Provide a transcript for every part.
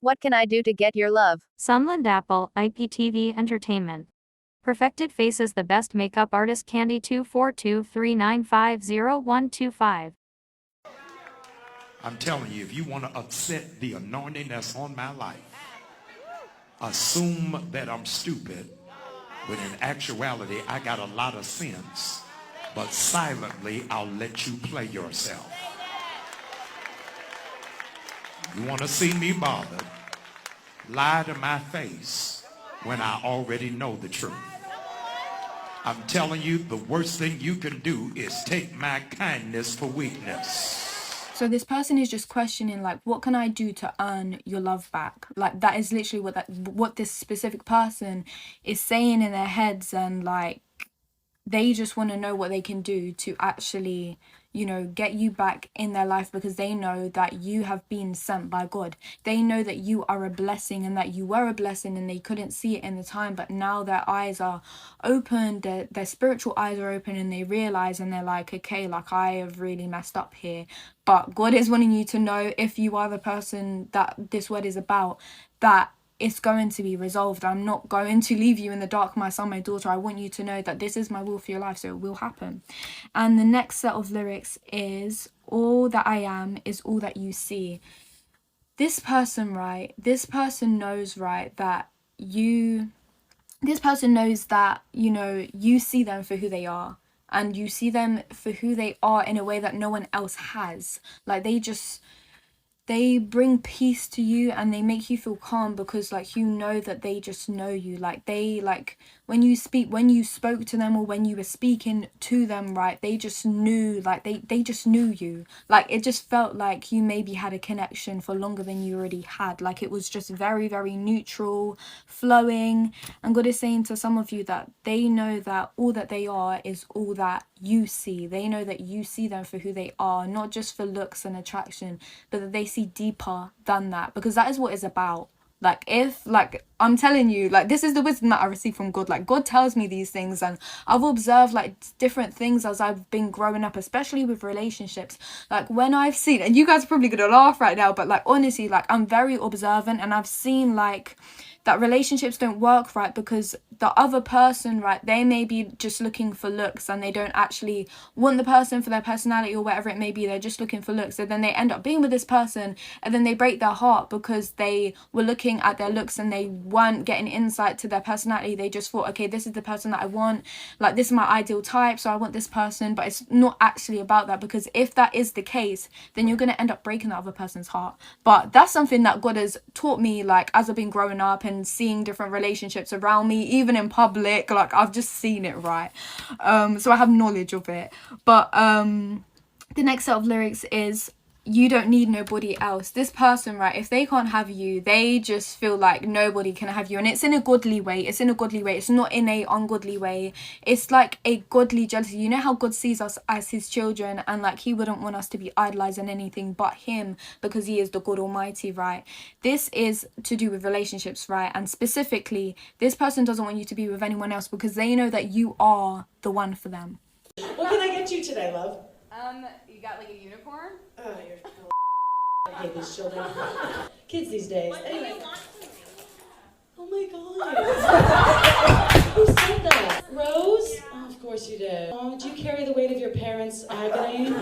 What can I do to get your love? Sunland Apple, IPTV Entertainment. Perfected Faces the best makeup artist Candy 24239500125. I'm telling you, if you want to upset the anointing that's on my life, assume that I'm stupid, when in actuality, I got a lot of sense, but silently, I'll let you play yourself. You want to see me bothered? Lie to my face when I already know the truth. I'm telling you, the worst thing you can do is take my kindness for weakness. So this person is just questioning, like, what can I do to earn your love back? Like, that is literally what this specific person is saying in their heads, and like they just want to know what they can do to actually, you know, get you back in their life, because they know that you have been sent by God. They know that you are a blessing and that you were a blessing, and they couldn't see it in the time, but now their eyes are open, their spiritual eyes are open, and they realize, and they're like, okay, like, I have really messed up here. But God is wanting you to know, if you are the person that this word is about, that it's going to be resolved. I'm not going to leave you in the dark, my son, my daughter. I want you to know that this is my will for your life, so it will happen. And the next set of lyrics is, all that I am is all that you see. This person, right, this person knows, right, that this person knows that, you know, you see them for who they are. And you see them for who they are in a way that no one else has. Like, they bring peace to you, and they make you feel calm, because like, you know that they just know you. Like, they, like, when you spoke to them, or when you were speaking to them, right, they just knew, like, they just knew you. Like, it just felt like you maybe had a connection for longer than you already had. Like, it was just very, very neutral, flowing. And God is saying to some of you that they know that all that they are is all that you see. They know that you see them for who they are, not just for looks and attraction, but that they see deeper than that, because that is what it's about. Like, if, like, I'm telling you, like, this is the wisdom that I receive from God. Like, God tells me these things, and I've observed, like, different things as I've been growing up, especially with relationships. Like, when I've seen, and you guys are probably gonna laugh right now, but like, honestly, like, I'm very observant, and I've seen, like, that relationships don't work, right, because the other person, right, they may be just looking for looks, and they don't actually want the person for their personality or whatever it may be. They're just looking for looks, so then they end up being with this person, and then they break their heart because they were looking at their looks and they weren't getting insight to their personality. They just thought, okay, this is the person that I want, like, this is my ideal type, so I want this person. But it's not actually about that, because if that is the case, then you're going to end up breaking the other person's heart. But that's something that God has taught me, like, as I've been growing up and seeing different relationships around me, even in public. Like, I've just seen it, right? So I have knowledge of it. But the next set of lyrics is, you don't need nobody else. This person, right, if they can't have you, they just feel like nobody can have you. And it's in a godly way. It's in a godly way. It's not in a ungodly way. It's like a godly jealousy. You know how God sees us as his children, and like, he wouldn't want us to be idolizing anything but him, because he is the God Almighty, right? This is to do with relationships, right? And specifically, this person doesn't want you to be with anyone else, because they know that you are the one for them. What can I get you today, love? You got like a unicorn? Oh, you're I hate these children. Kids these days. Anyway. Oh my god. Who said that? Rose? Oh, of course you did. Oh, do you carry the weight of your parents' agony?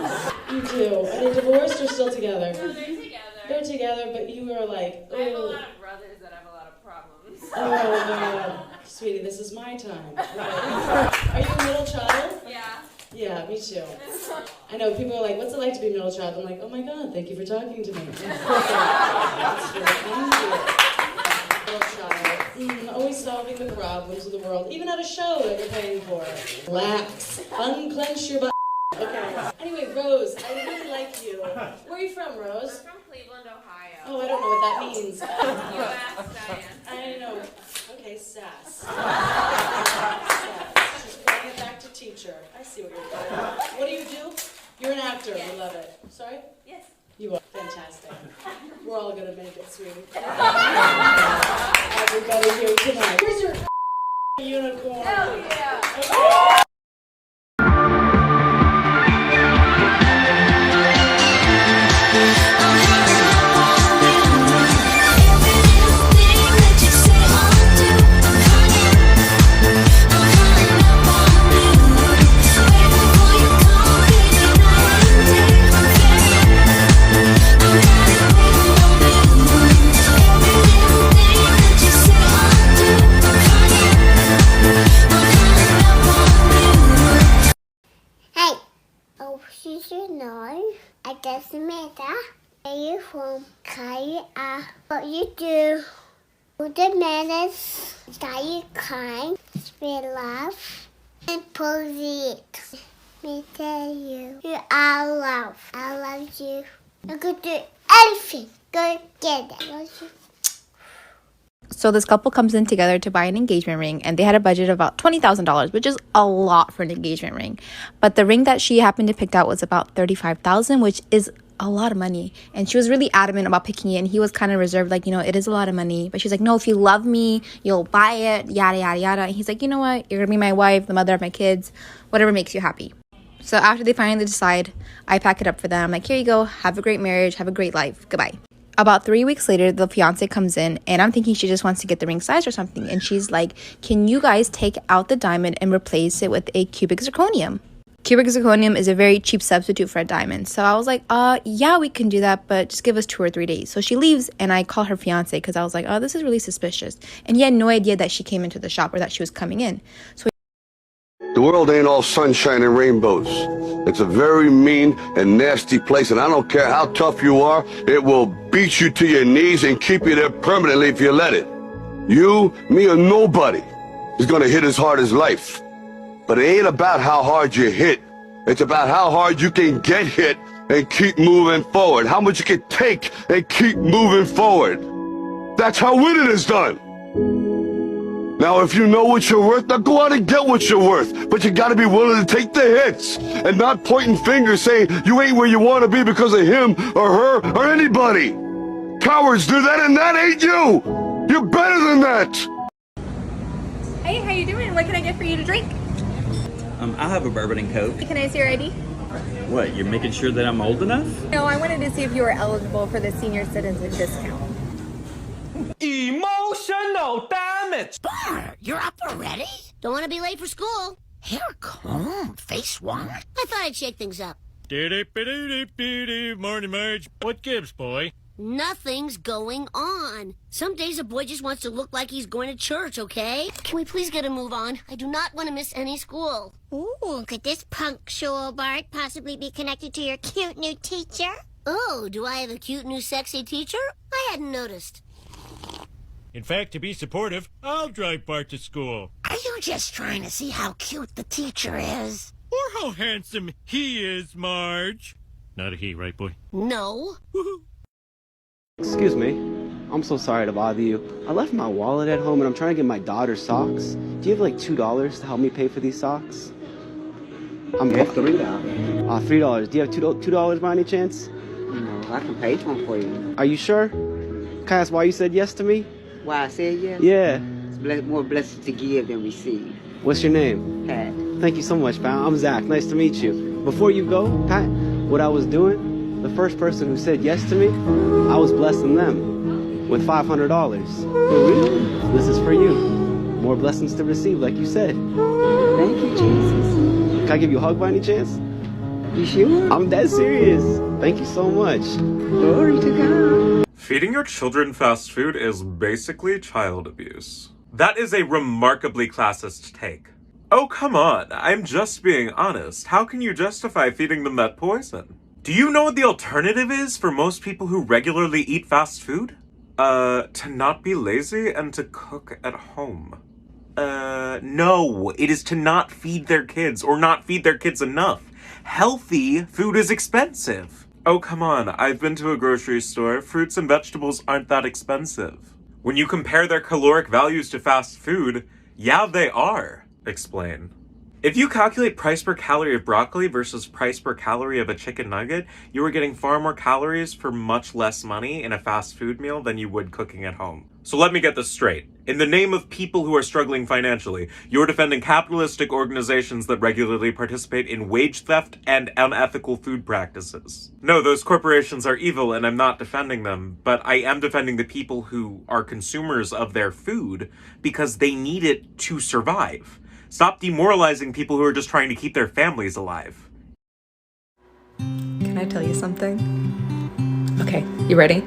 You do. Are they divorced or still together? No, they're together. They're together, but you were like, oh. I have a lot of brothers that have a lot of problems. Oh, no. Sweetie, this is my time. Right. Are you a middle child? Yeah. Yeah, me too. I know, people are like, what's it like to be a middle child? I'm like, oh my god, thank you for talking to me. That's really kind of you. Middle child. Always solving the problems of the world, even at a show that you're paying for. Relax. Unclench your butt. Okay. Anyway, Rose, I really like you. Where are you from, Rose? I'm from Cleveland, Ohio. Oh, I don't know what that means. You asked, Diane. I know. Okay, sass. Sass. Just bring it back to teacher. I see what you're doing. What do you do? You're an actor. Yes. We love it. Sorry? Yes. You are fantastic. We're all gonna make it, sweetie. Everybody here tonight. Here's your unicorn. Hell yeah. Okay. Desmita. Where you from? Kaya. What you do? Who the manners? That you kind. Spread love. And proceed. Me tell you. You are love. I love you. You could do anything. Go get it. Love you. So this couple comes in together to buy an engagement ring, and they had a budget of about $20,000, which is a lot for an engagement ring. But the ring that she happened to pick out was about $35,000, which is a lot of money. And she was really adamant about picking it, and he was kind of reserved, like, you know, it is a lot of money. But she's like, no, if you love me, you'll buy it, yada, yada, yada. And he's like, you know what? You're gonna be my wife, the mother of my kids, whatever makes you happy. So after they finally decide, I pack it up for them. I'm like, here you go. Have a great marriage. Have a great life. Goodbye. About 3 weeks later, the fiance comes in, and I'm thinking she just wants to get the ring size or something. And she's like, can you guys take out the diamond and replace it with a cubic zirconium? Cubic zirconium is a very cheap substitute for a diamond. So I was like, yeah, we can do that, but just give us 2 or 3 days. So she leaves, and I call her fiance because I was like, oh, this is really suspicious. And he had no idea that she came into the shop or that she was coming in. So the world ain't all sunshine and rainbows. It's a very mean and nasty place, and I don't care how tough you are, it will beat you to your knees and keep you there permanently if you let it. You, me, or nobody is gonna hit as hard as life. But it ain't about how hard you hit. It's about how hard you can get hit and keep moving forward. How much you can take and keep moving forward. That's how winning is done. Now, if you know what you're worth, now go out and get what you're worth. But you gotta be willing to take the hits and not pointing fingers saying you ain't where you want to be because of him or her or anybody. Cowards do that, and that ain't you. You're better than that. Hey, how you doing? What can I get for you to drink? I'll have a bourbon and Coke. Can I see your ID? What, you're making sure that I'm old enough? No, I wanted to see if you were eligible for the senior citizen discount. Emotional damage! Bart, you're up already? Don't want to be late for school. Hair comb, face wash. I thought I'd shake things up. Morning, Marge. What gives, boy? Nothing's going on. Some days a boy just wants to look like he's going to church, okay? Can we please get a move on? I do not want to miss any school. Ooh, could this punctual Bart possibly be connected to your cute new teacher? Oh, do I have a cute new sexy teacher? I hadn't noticed. In fact, to be supportive, I'll drive Bart to school. Are you just trying to see how cute the teacher is? Or how handsome he is, Marge. Not a he, right, boy? No. Excuse me. I'm so sorry to bother you. I left my wallet at home and I'm trying to get my daughter socks. Do you have like $2 to help me pay for these socks? I'm $3. $3. Do you have $2 by any chance? No, I can pay for them for you. Are you sure? Can I ask why you said yes to me? Why I said yes? Yeah. It's more blessings to give than receive. What's your name? Pat. Thank you so much, Pat. I'm Zach. Nice to meet you. Before you go, Pat, what I was doing, the first person who said yes to me, I was blessing them with $500. This is for you. More blessings to receive, like you said. Thank you, Jesus. Can I give you a hug by any chance? You sure? I'm dead serious. Thank you so much. Glory to God. Feeding your children fast food is basically child abuse. That is a remarkably classist take. Oh, come on. I'm just being honest. How can you justify feeding them that poison? Do you know what the alternative is for most people who regularly eat fast food? To not be lazy and to cook at home. No, it is to not feed their kids or not feed their kids enough. Healthy food is expensive. Oh, come on. I've been to a grocery store. Fruits and vegetables aren't that expensive. When you compare their caloric values to fast food, yeah, they are. Explain. If you calculate price per calorie of broccoli versus price per calorie of a chicken nugget, you are getting far more calories for much less money in a fast food meal than you would cooking at home. So let me get this straight. In the name of people who are struggling financially, you're defending capitalistic organizations that regularly participate in wage theft and unethical food practices. No, those corporations are evil and I'm not defending them, but I am defending the people who are consumers of their food because they need it to survive. Stop demoralizing people who are just trying to keep their families alive. Can I tell you something? Okay, you ready?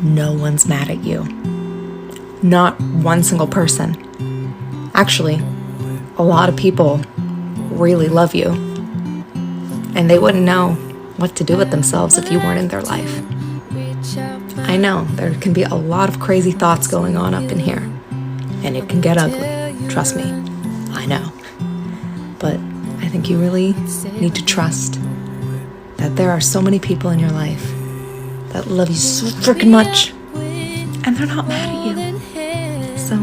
No one's mad at you. Not one single person. Actually, a lot of people really love you. and they wouldn't know what to do with themselves if you weren't in their life. I know there can be a lot of crazy thoughts going on up in here, and it can get ugly, trust me, I know. But I think you really need to trust that there are so many people in your life that love you so freaking much, and they're not mad at you. So,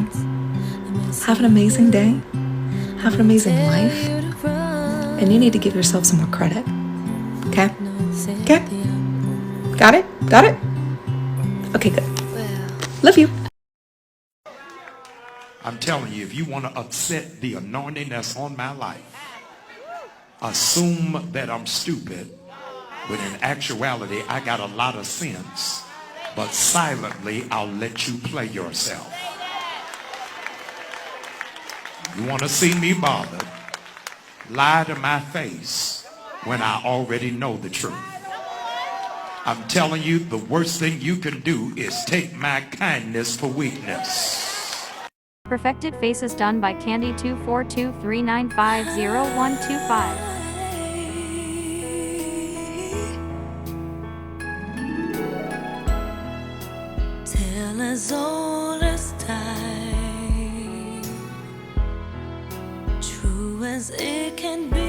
have an amazing day, have an amazing life, and you need to give yourself some more credit. Okay? Okay? Got it? Got it? Okay, good. Love you. I'm telling you, if you want to upset the anointing that's on my life, assume that I'm stupid, when in actuality I got a lot of sense, but silently I'll let you play yourself. You want to see me bothered? Lie to my face when I already know the truth. I'm telling you, the worst thing you can do is take my kindness for weakness. Perfected faces done by Candy24239500125. Tale as old as time, true as it can be.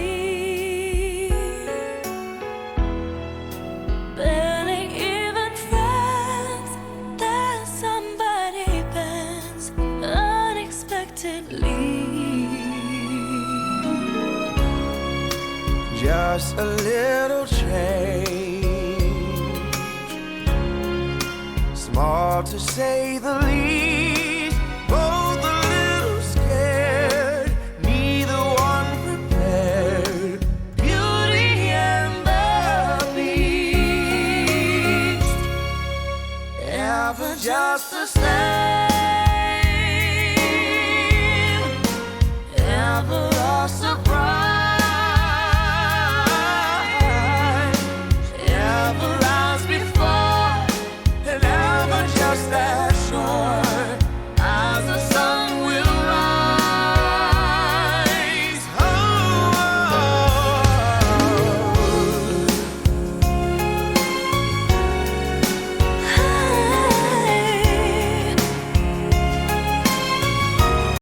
Barely even friends, that somebody bends unexpectedly. Just a little change, small to say the least. Both a little scared, neither one prepared. Beauty and the Beast, ever just the same.